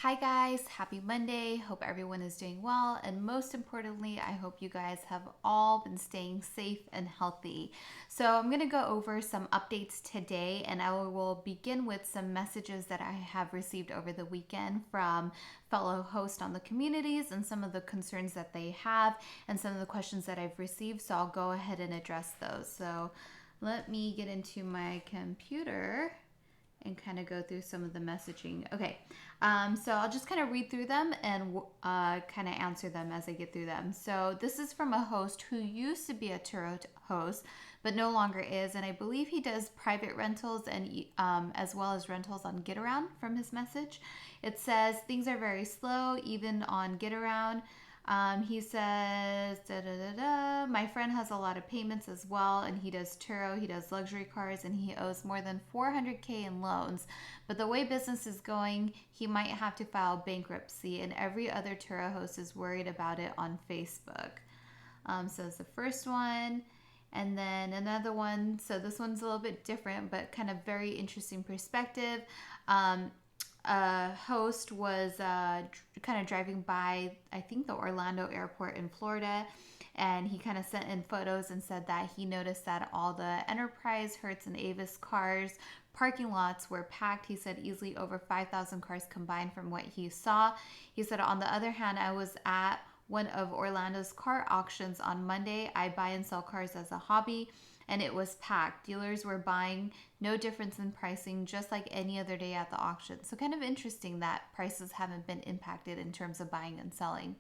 Hi guys, happy Monday. Hope everyone is doing well. And most importantly, I hope you guys have all been staying safe and healthy. So, I'm going to go over some updates today, and I will begin with some messages that I have received over the weekend from fellow hosts on the communities and some of the concerns that they have and some of the questions that I've received. So, I'll go ahead and address those. So, let me get into my computer and kind of go through some of the messaging. Okay, so I'll just kind of read through them and kind of answer them as I get through them. So this is from a host who used to be a Turo host, but no longer is, and I believe he does private rentals and as well as rentals on Get Around. From his message, it says things are very slow, even on Get Around. He says, da, da, da, da. My friend has a lot of payments as well, and he does Turo, he does luxury cars, and he owes more than 400K in loans. But the way business is going, he might have to file bankruptcy, and every other Turo host is worried about it on Facebook. So it's the first one. And then another one, so this one's a little bit different, but kind of very interesting perspective. A host was kind of driving by, I think, the Orlando airport in Florida, and he kind of sent in photos and said that he noticed that all the Enterprise, Hertz, and Avis cars parking lots were packed. He said easily over 5,000 cars combined from what he saw. He said, on the other hand, I was at one of Orlando's car auctions on Monday. I buy and sell cars as a hobby, and it was packed. Dealers were buying, no difference in pricing, just like any other day at the auction. So kind of interesting that prices haven't been impacted in terms of buying and selling.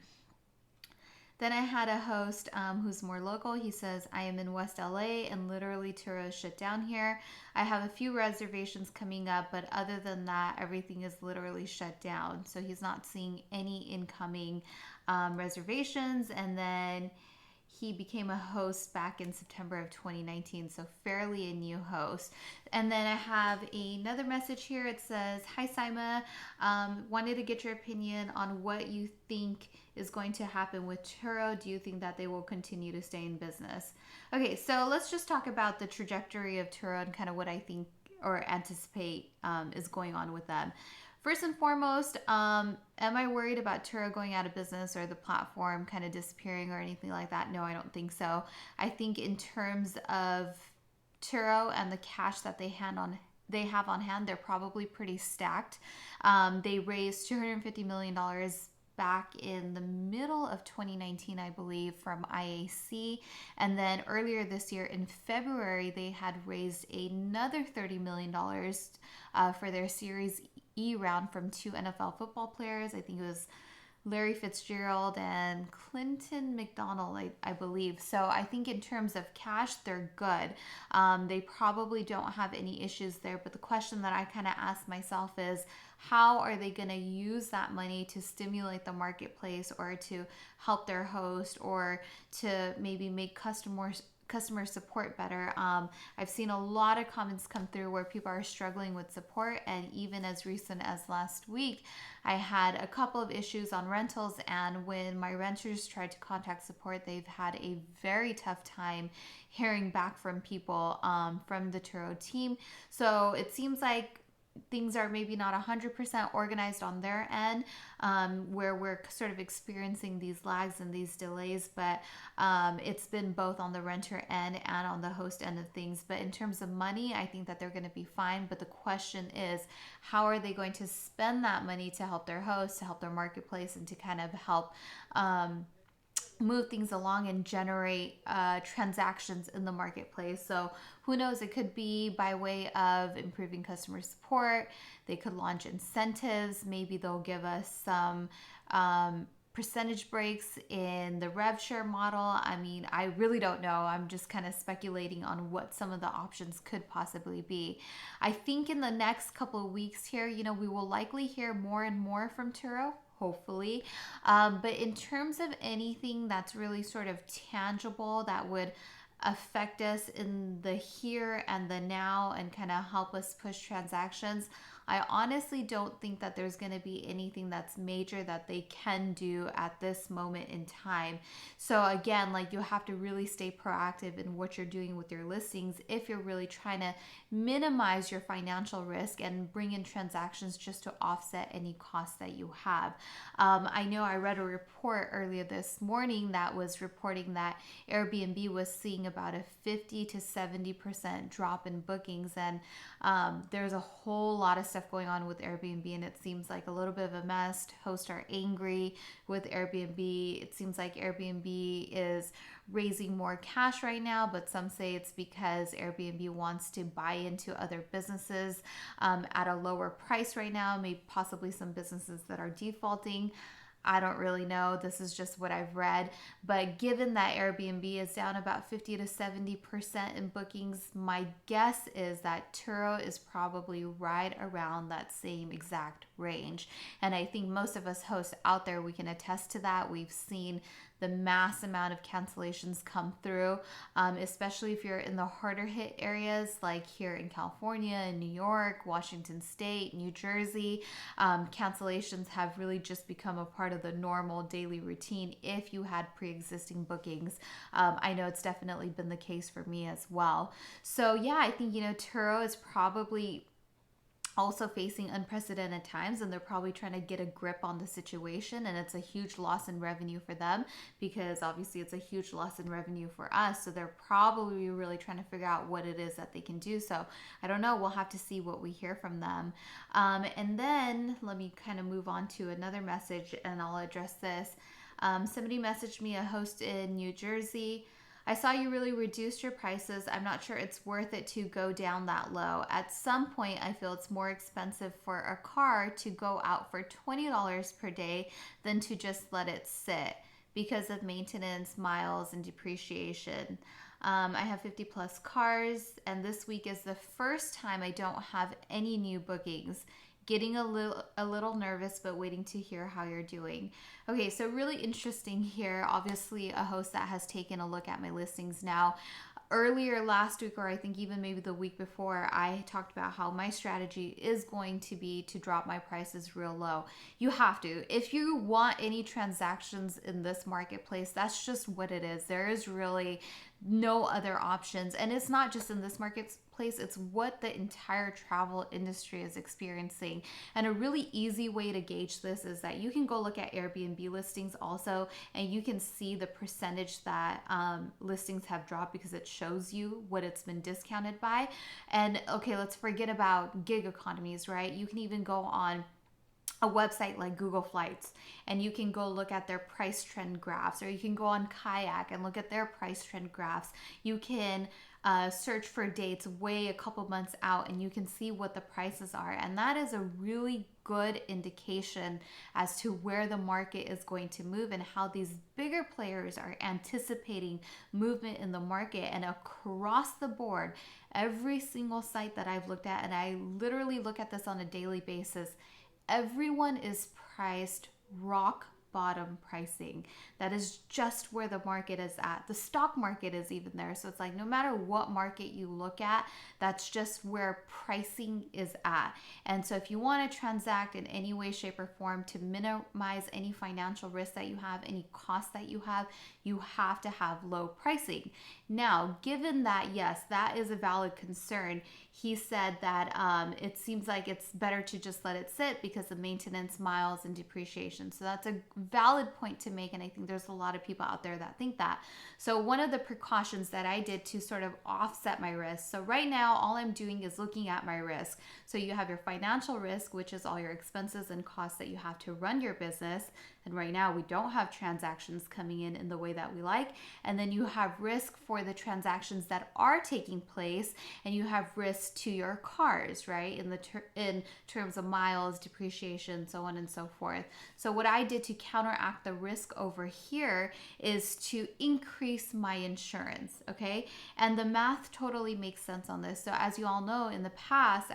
Then I had a host who's more local. He says, I am in West LA and literally Turo is shut down here. I have a few reservations coming up, but other than that, everything is literally shut down. So he's not seeing any incoming reservations. And then he became a host back in September of 2019, so fairly a new host. And then I have another message here. It says, Hi, Saimah. Wanted to get your opinion on what you think is going to happen with Turo. Do you think that they will continue to stay in business? Okay, so let's just talk about the trajectory of Turo and kind of what I think or anticipate is going on with them. First and foremost, am I worried about Turo going out of business or the platform kind of disappearing or anything like that? No, I don't think so. I think in terms of Turo and the cash that they have on hand, they're probably pretty stacked. They raised $250 million back in the middle of 2019, I believe, from IAC. And then earlier this year in February, they had raised another $30 million for their Series E round from two NFL football players. I think it was Larry Fitzgerald and Clinton McDonald, I believe. So I think in terms of cash, they're good. They probably don't have any issues there. But the question that I kind of ask myself is, how are they going to use that money to stimulate the marketplace or to help their host or to maybe make customer support better? I've seen a lot of comments come through where people are struggling with support, and even as recent as last week, I had a couple of issues on rentals, and when my renters tried to contact support, they've had a very tough time hearing back from people from the Turo team. So it seems like things are maybe not 100% organized on their end, where we're sort of experiencing these lags and these delays, but it's been both on the renter end and on the host end of things. But in terms of money, I think that they're going to be fine. But the question is, how are they going to spend that money to help their host, to help their marketplace, and to kind of help move things along and generate transactions in the marketplace? So who knows, it could be by way of improving customer support. They could launch incentives. Maybe they'll give us some percentage breaks in the rev share model. I mean, I really don't know. I'm just kind of speculating on what some of the options could possibly be. I think in the next couple of weeks here, we will likely hear more and more from Turo, hopefully. But in terms of anything that's really sort of tangible that would affect us in the here and the now and kind of help us push transactions, I honestly don't think that there's going to be anything that's major that they can do at this moment in time. So again, like you have to really stay proactive in what you're doing with your listings if you're really trying to minimize your financial risk and bring in transactions just to offset any costs that you have. I know I read a report earlier this morning that was reporting that Airbnb was seeing about a 50 to 70% drop in bookings, and there's a whole lot of stuff going on with Airbnb, and it seems like a little bit of a mess. Hosts are angry with Airbnb. It seems like Airbnb is raising more cash right now, but some say it's because Airbnb wants to buy into other businesses at a lower price right now, maybe possibly some businesses that are defaulting. I don't really know. This is just what I've read. But given that Airbnb is down about 50 to 70% in bookings, my guess is that Turo is probably right around that same exact range. And I think most of us hosts out there, we can attest to that. We've seen the mass amount of cancellations come through, especially if you're in the harder hit areas like here in California, in New York, Washington State, New Jersey. Cancellations have really just become a part of the normal daily routine if you had pre-existing bookings. I know it's definitely been the case for me as well. So yeah, I think, Turo is probably also facing unprecedented times, and they're probably trying to get a grip on the situation, and it's a huge loss in revenue for them because obviously it's a huge loss in revenue for us. So they're probably really trying to figure out what it is that they can do. So I don't know, we'll have to see what we hear from them. And then let me kind of move on to another message, and I'll address this. Somebody messaged me, a host in New Jersey. I saw you really reduced your prices. I'm not sure it's worth it to go down that low. At some point, I feel it's more expensive for a car to go out for $20 per day than to just let it sit because of maintenance, miles, and depreciation. I have 50 plus cars, and this week is the first time I don't have any new bookings. Getting a little nervous, but waiting to hear how you're doing. Okay, so really interesting here. Obviously, a host that has taken a look at my listings now. Earlier last week, or I think even maybe the week before, I talked about how my strategy is going to be to drop my prices real low. You have to. If you want any transactions in this marketplace, that's just what it is. There is really no other options. And it's not just in this marketplace, it's what the entire travel industry is experiencing. And a really easy way to gauge this is that you can go look at Airbnb listings also, and you can see the percentage that listings have dropped because it shows you what it's been discounted by. And okay, let's forget about gig economies, right? You can even go on a website like Google Flights, and you can go look at their price trend graphs, or you can go on Kayak and look at their price trend graphs. You can search for dates way a couple months out, and you can see what the prices are, and that is a really good indication as to where the market is going to move and how these bigger players are anticipating movement in the market. And across the board, every single site that I've looked at, and I literally look at this on a daily basis, everyone is priced rock bottom pricing. That is just where the market is at. The stock market is even there. So it's like no matter what market you look at, that's just where pricing is at. And so if you want to transact in any way, shape, or form to minimize any financial risk that you have, any cost that you have to have low pricing. Now, given that, yes, that is a valid concern, he said that it seems like it's better to just let it sit because of maintenance, miles, and depreciation. So that's a valid point to make, and I think there's a lot of people out there that think that. So one of the precautions that I did to sort of offset my risk, so right now all I'm doing is looking at my risk. So you have your financial risk, which is all your expenses and costs that you have to run your business, and right now we don't have transactions coming in the way that we like. And then you have risk for the transactions that are taking place, and you have risk to your cars, right? In terms of miles, depreciation, so on and so forth. So what I did to counteract the risk over here is to increase my insurance, okay? And the math totally makes sense on this. So as you all know, in the past,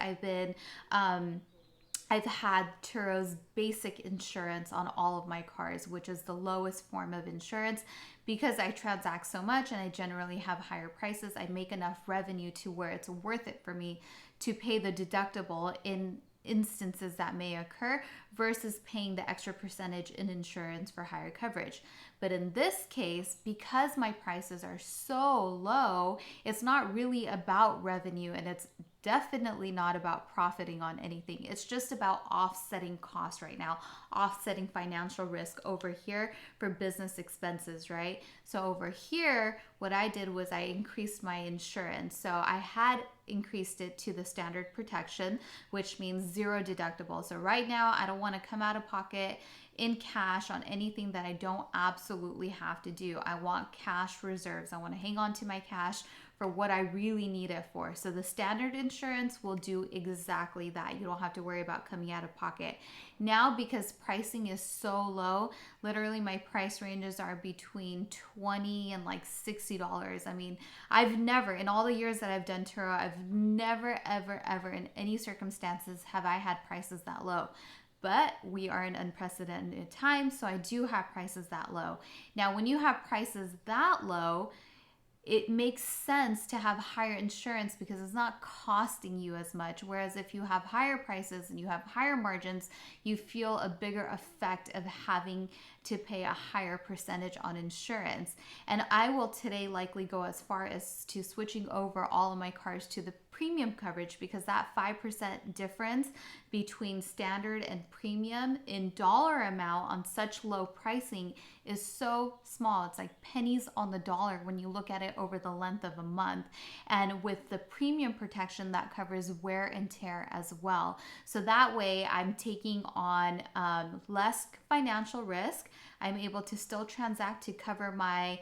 I've had Turo's basic insurance on all of my cars, which is the lowest form of insurance. Because I transact so much and I generally have higher prices, I make enough revenue to where it's worth it for me to pay the deductible in instances that may occur versus paying the extra percentage in insurance for higher coverage. But in this case, because my prices are so low, it's not really about revenue, and it's definitely not about profiting on anything. It's just about offsetting costs right now, offsetting financial risk over here for business expenses, right? So over here, what I did was I increased my insurance. So I had increased it to the standard protection, which means zero deductible. So right now, I don't want to come out of pocket in cash on anything that I don't absolutely have to do. I want cash reserves. I want to hang on to my cash for what I really need it for. So the standard insurance will do exactly that. You don't have to worry about coming out of pocket. Now, because pricing is so low, literally my price ranges are between $20 and like $60. I mean, I've never, in all the years that I've done Turo, I've never, ever in any circumstances have I had prices that low. But we are in unprecedented times, so I do have prices that low. Now, when you have prices that low, it makes sense to have higher insurance because it's not costing you as much. Whereas if you have higher prices and you have higher margins, you feel a bigger effect of having to pay a higher percentage on insurance. And I will today likely go as far as to switching over all of my cars to the premium coverage, because that 5% difference between standard and premium in dollar amount on such low pricing is so small. It's like pennies on the dollar when you look at it over the length of a month. And with the premium protection, that covers wear and tear as well. So that way I'm taking on less financial risk. I'm able to still transact to cover my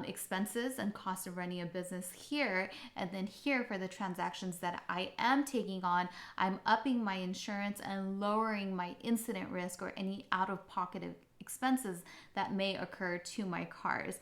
expenses and cost of running a business here. And then here, for the transactions that I am taking on, I'm upping my insurance and lowering my incident risk or any out-of-pocket expenses that may occur to my cars.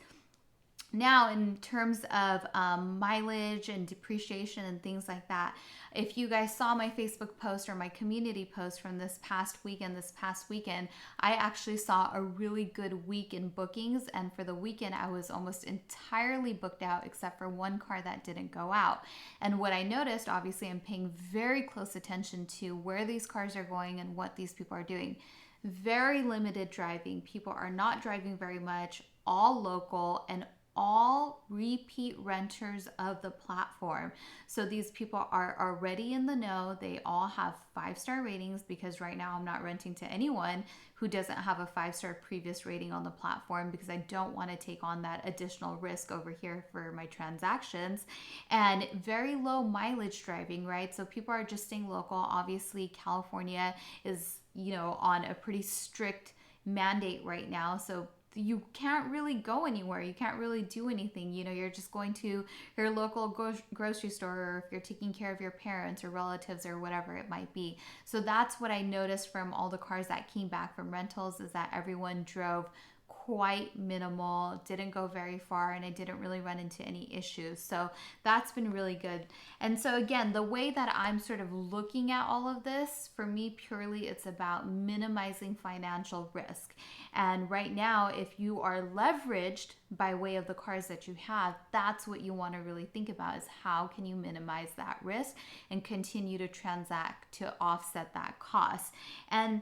Now, in terms of mileage and depreciation and things like that, if you guys saw my Facebook post or my community post from this past weekend, I actually saw a really good week in bookings. And for the weekend, I was almost entirely booked out except for one car that didn't go out. And what I noticed, obviously, I'm paying very close attention to where these cars are going and what these people are doing. Very limited driving. People are not driving very much, all local, and all repeat renters of the platform. So these people are already in the know. They all have 5-star ratings, because right now I'm not renting to anyone who doesn't have a 5-star previous rating on the platform, because I don't want to take on that additional risk over here for my transactions. And very low mileage driving, right? So people are just staying local. Obviously, California is, on a pretty strict mandate right now. So you can't really go anywhere. You can't really do anything. You're just going to your local grocery store, or if you're taking care of your parents or relatives or whatever it might be. So that's what I noticed from all the cars that came back from rentals, is that everyone drove quite minimal, didn't go very far, and I didn't really run into any issues. So that's been really good. And so again, the way that I'm sort of looking at all of this, for me, purely it's about minimizing financial risk. And right now, if you are leveraged by way of the cars that you have, that's what you want to really think about, is how can you minimize that risk and continue to transact to offset that cost. And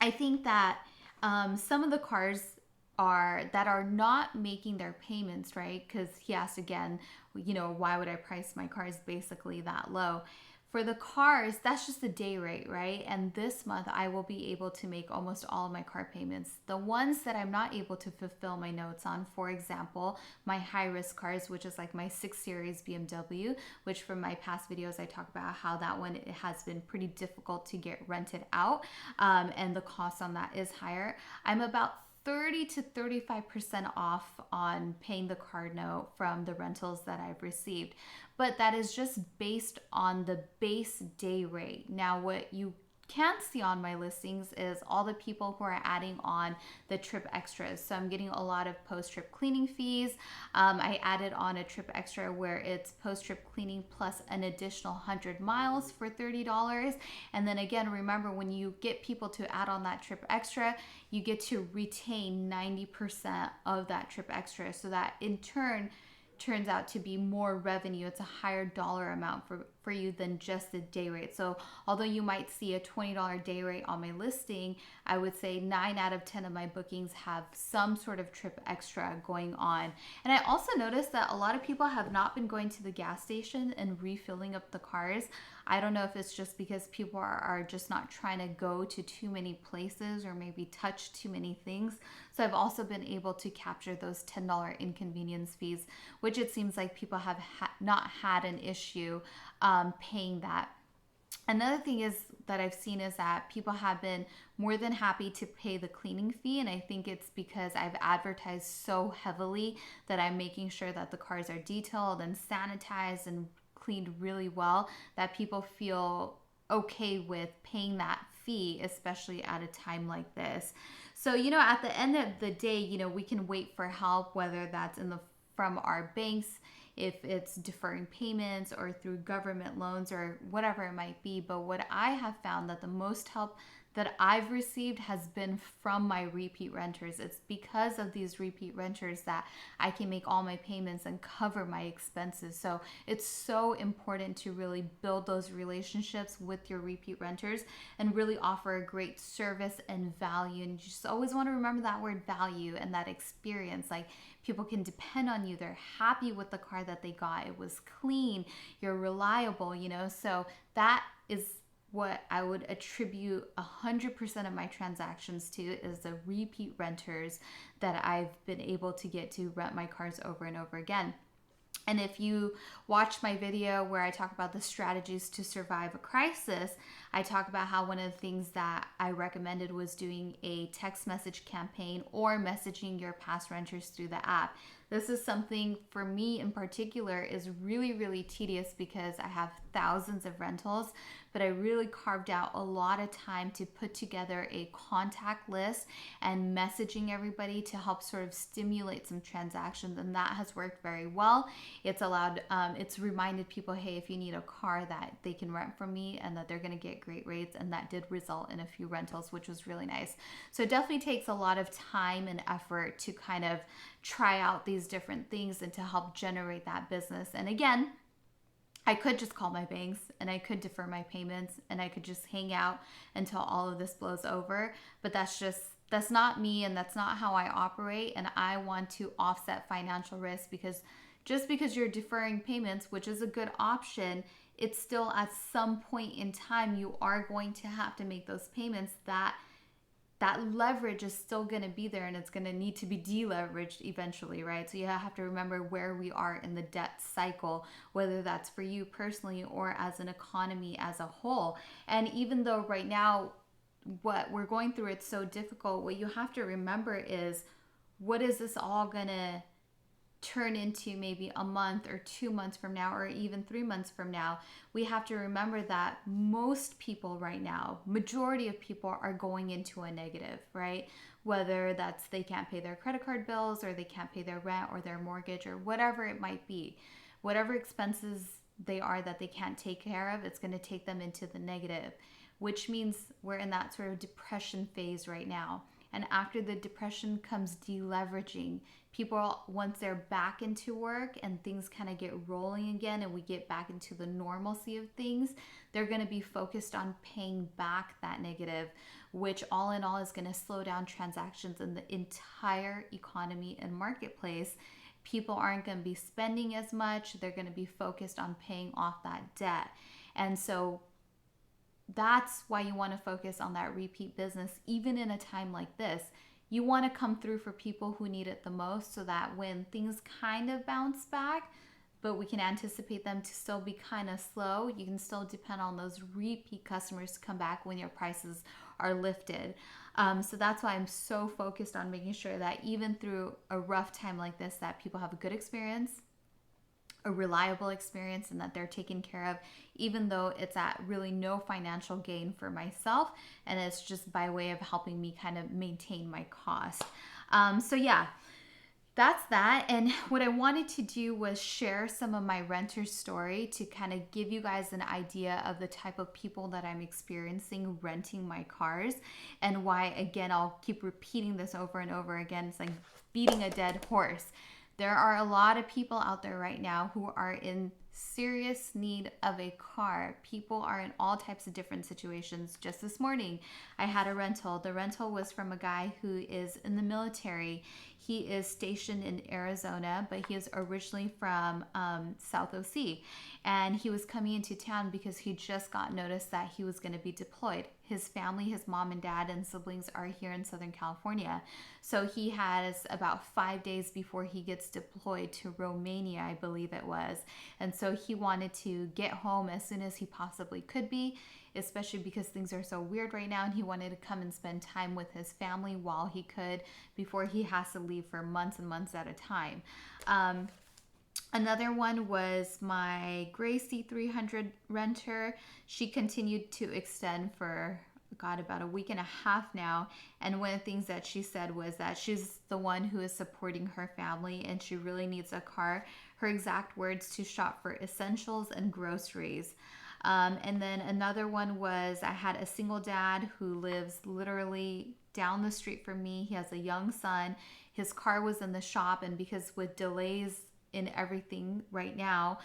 I think that some of the cars that are not making their payments, right? Because he asked again, why would I price my cars basically that low? For the cars, that's just the day rate, right? And this month I will be able to make almost all of my car payments. The ones that I'm not able to fulfill my notes on, for example, my high risk cars, which is like my 6 Series BMW, which from my past videos I talk about how that one, it has been pretty difficult to get rented out, and the cost on that is higher. I'm about 30 to 35% off on paying the car note from the rentals that I've received. But that is just based on the base day rate. Now, what you can't see on my listings is all the people who are adding on the trip extras. So I'm getting a lot of post-trip cleaning fees. I added on a trip extra where it's post-trip cleaning plus an additional 100 miles for $30. And then again, remember, when you get people to add on that trip extra, you get to retain 90% of that trip extra. So that in turn turns out to be more revenue. It's a higher dollar amount for you than just the day rate. So although you might see a $20 day rate on my listing, I would say 9 out of 10 of my bookings have some sort of trip extra going on. And I also noticed that a lot of people have not been going to the gas station and refilling up the cars. I don't know if it's just because people are just not trying to go to too many places or maybe touch too many things. So I've also been able to capture those $10 inconvenience fees, which it seems like people have not had an issue paying that. Another thing is that I've seen is that people have been more than happy to pay the cleaning fee, and I think it's because I've advertised so heavily that I'm making sure that the cars are detailed and sanitized and cleaned really well, that people feel okay with paying that fee, especially at a time like this. So, at the end of the day, we can wait for help, whether that's from our banks, if it's deferring payments or through government loans or whatever it might be. But what I have found that the most help that I've received has been from my repeat renters. It's because of these repeat renters that I can make all my payments and cover my expenses. So it's so important to really build those relationships with your repeat renters and really offer a great service and value. And you just always want to remember that word value and that experience. Like, people can depend on you. They're happy with the car that they got. It was clean. You're reliable, So that is what I would attribute 100% of my transactions to, is the repeat renters that I've been able to get to rent my cars over and over again. And if you watch my video where I talk about the strategies to survive a crisis, I talk about how one of the things that I recommended was doing a text message campaign or messaging your past renters through the app. This is something for me in particular is really, really tedious because I have thousands of rentals, but I really carved out a lot of time to put together a contact list and messaging everybody to help sort of stimulate some transactions. And that has worked very well. It's it's reminded people, hey, if you need a car, that they can rent from me and that they're going to get great rates. And that did result in a few rentals, which was really nice. So it definitely takes a lot of time and effort to kind of try out these different things and to help generate that business. And again, I could just call my banks and I could defer my payments and I could just hang out until all of this blows over. But that's not me, and that's not how I operate. And I want to offset financial risk, because just because you're deferring payments, which is a good option, it's still at some point in time you are going to have to make those payments. That leverage is still going to be there, and it's going to need to be deleveraged eventually, right? So you have to remember where we are in the debt cycle, whether that's for you personally or as an economy as a whole. And even though right now what we're going through, it's so difficult, what you have to remember is, what is this all going to turn into maybe a month or 2 months from now, or even 3 months from now? We have to remember that most people right now, majority of people, are going into a negative, right? Whether that's they can't pay their credit card bills, or they can't pay their rent or their mortgage, or whatever it might be. Whatever expenses they are that they can't take care of, it's going to take them into the negative, which means we're in that sort of depression phase right now. And after the depression comes deleveraging. People, once they're back into work and things kind of get rolling again and we get back into the normalcy of things, they're going to be focused on paying back that negative, which all in all is going to slow down transactions in the entire economy and marketplace. People aren't going to be spending as much. They're going to be focused on paying off that debt. And so that's why you want to focus on that repeat business, even in a time like this. You want to come through for people who need it the most, so that when things kind of bounce back, but we can anticipate them to still be kind of slow, you can still depend on those repeat customers to come back when your prices are lifted. So that's why I'm so focused on making sure that even through a rough time like this, that people have a good experience, a reliable experience, and that they're taken care of, even though it's at really no financial gain for myself, and it's just by way of helping me kind of maintain my cost. So yeah, that's that. And what I wanted to do was share some of my renter story to kind of give you guys an idea of the type of people that I'm experiencing renting my cars, and why, again, I'll keep repeating this over and over again. It's like beating a dead horse. There are a lot of people out there right now who are in serious need of a car. People are in all types of different situations. Just this morning, I had a rental. The rental was from a guy who is in the military. He is stationed in Arizona, but he is originally from South OC. And he was coming into town because he just got notice that he was going to be deployed. His family, his mom and dad and siblings are here in Southern California. So he has about 5 days before he gets deployed to Romania, I believe it was. And so he wanted to get home as soon as he possibly could be, especially because things are so weird right now. And he wanted to come and spend time with his family while he could before he has to leave for months and months at a time. Another one was my gray C300 renter. She continued to extend for, God, about a week and a half now. And one of the things that she said was that she's the one who is supporting her family and she really needs a car. Her exact words, to shop for essentials and groceries. And then another one was I had a single dad who lives literally down the street from me. He has a young son. His car was in the shop, and because with delays in everything right now,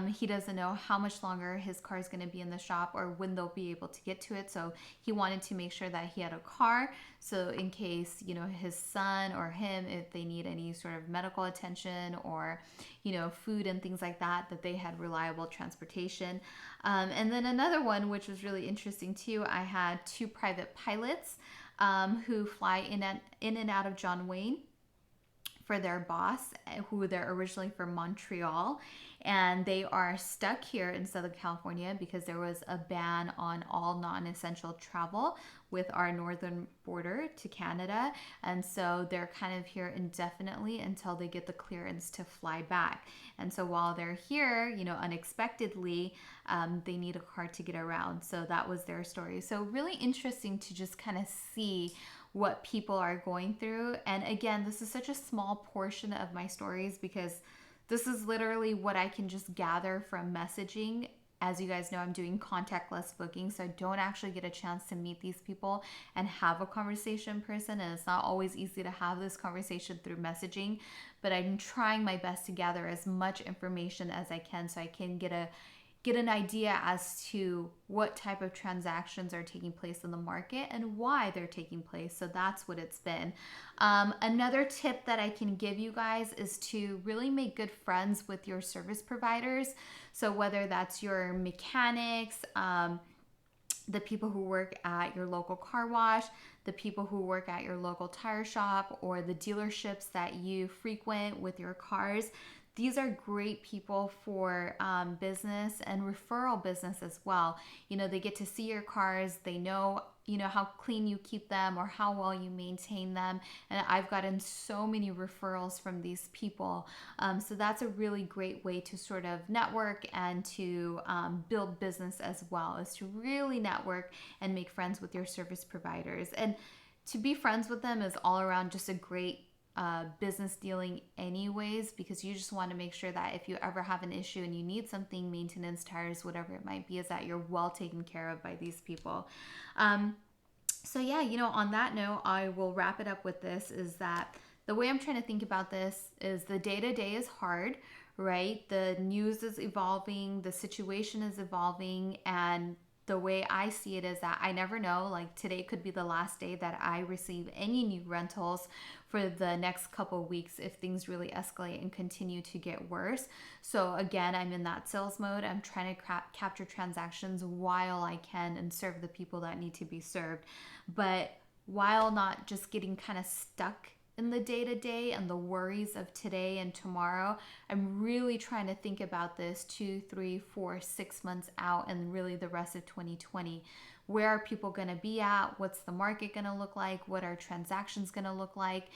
he doesn't know how much longer his car is going to be in the shop or when they'll be able to get to it. So he wanted to make sure that he had a car, so in case, you know, his son or him, if they need any sort of medical attention or, you know, food and things like that, that they had reliable transportation. And then another one, which was really interesting too, I had two private pilots who fly in and out of John Wayne for their boss, who they're originally from Montreal, and they are stuck here in Southern California because there was a ban on all non-essential travel with our northern border to Canada, and so they're kind of here indefinitely until they get the clearance to fly back. And so while they're here, you know, unexpectedly, they need a car to get around. So that was their story. So really interesting to just kind of see what people are going through. And again, this is such a small portion of my stories because this is literally what I can just gather from messaging. As you guys know, I'm doing contactless booking, so I don't actually get a chance to meet these people and have a conversation in person. And it's not always easy to have this conversation through messaging, but I'm trying my best to gather as much information as I can so I can get an idea as to what type of transactions are taking place in the market and why they're taking place. So that's what it's been. Another tip that I can give you guys is to really make good friends with your service providers. So whether that's your mechanics, the people who work at your local car wash, the people who work at your local tire shop, or the dealerships that you frequent with your cars. These are great people for business and referral business as well. You know, they get to see your cars. They know, you know, how clean you keep them or how well you maintain them. And I've gotten so many referrals from these people. So that's a really great way to sort of network and to build business as well, is to really network and make friends with your service providers. And to be friends with them is all around just a great business dealing anyways, because you just want to make sure that if you ever have an issue and you need something, maintenance, tires, whatever it might be, is that you're well taken care of by these people. So yeah, you know, on that note, I will wrap it up with this, is that the way I'm trying to think about this is the day-to-day is hard, right? The news is evolving, the situation is evolving, and the way I see it is that I never know, like today could be the last day that I receive any new rentals for the next couple of weeks if things really escalate and continue to get worse. So again, I'm in that sales mode. I'm trying to capture transactions while I can and serve the people that need to be served. But while not just getting kind of stuck in the day-to-day and the worries of today and tomorrow, I'm really trying to think about this 2, 3, 4, 6 months out, and really the rest of 2020. Where are people going to be at? What's the market going to look like? What are transactions going to look like?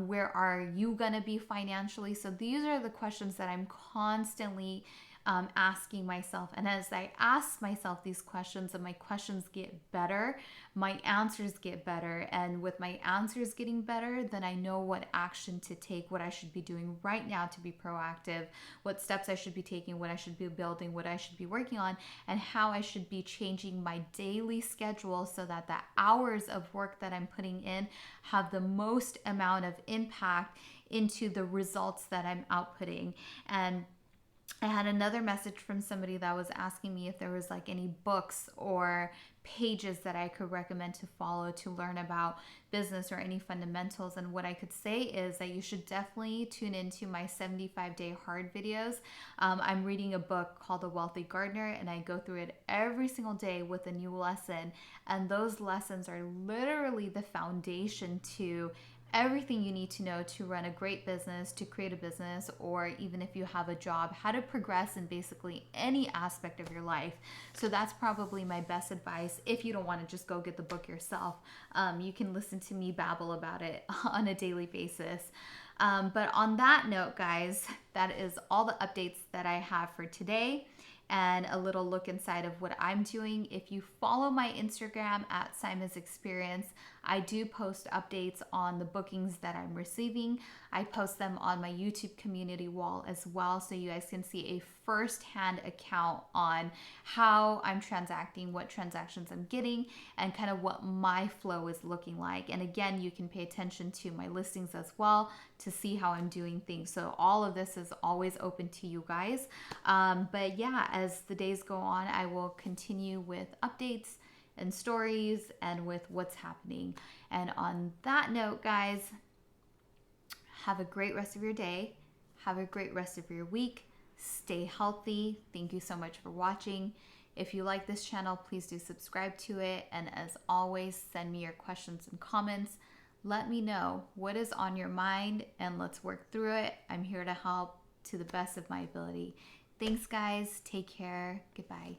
Where are you going to be financially? So these are the questions that I'm constantly asking myself. And as I ask myself these questions and my questions get better, my answers get better. And with my answers getting better, then I know what action to take, what I should be doing right now to be proactive, what steps I should be taking, what I should be building, what I should be working on, and how I should be changing my daily schedule so that the hours of work that I'm putting in have the most amount of impact into the results that I'm outputting. And I had another message from somebody that was asking me if there was like any books or pages that I could recommend to follow to learn about business or any fundamentals. And what I could say is that you should definitely tune into my 75-day hard videos. I'm reading a book called The Wealthy Gardener, and I go through it every single day with a new lesson. And those lessons are literally the foundation to everything you need to know to run a great business, to create a business, or even if you have a job, how to progress in basically any aspect of your life. So that's probably my best advice. If you don't want to just go get the book yourself, you can listen to me babble about it on a daily basis. But on that note, guys, that is all the updates that I have for today and a little look inside of what I'm doing. If you follow my Instagram at Saimah's Experience, I do post updates on the bookings that I'm receiving. I post them on my YouTube community wall as well, so you guys can see a first-hand account on how I'm transacting, what transactions I'm getting, and kind of what my flow is looking like. And again, you can pay attention to my listings as well to see how I'm doing things. So all of this is always open to you guys. But yeah, as the days go on, I will continue with updates and stories and with what's happening. And on that note, guys, have a great rest of your day. Have a great rest of your week. Stay healthy. Thank you so much for watching. If you like this channel, please do subscribe to it. And as always, send me your questions and comments. Let me know what is on your mind and let's work through it. I'm here to help to the best of my ability. Thanks, guys. Take care. Goodbye.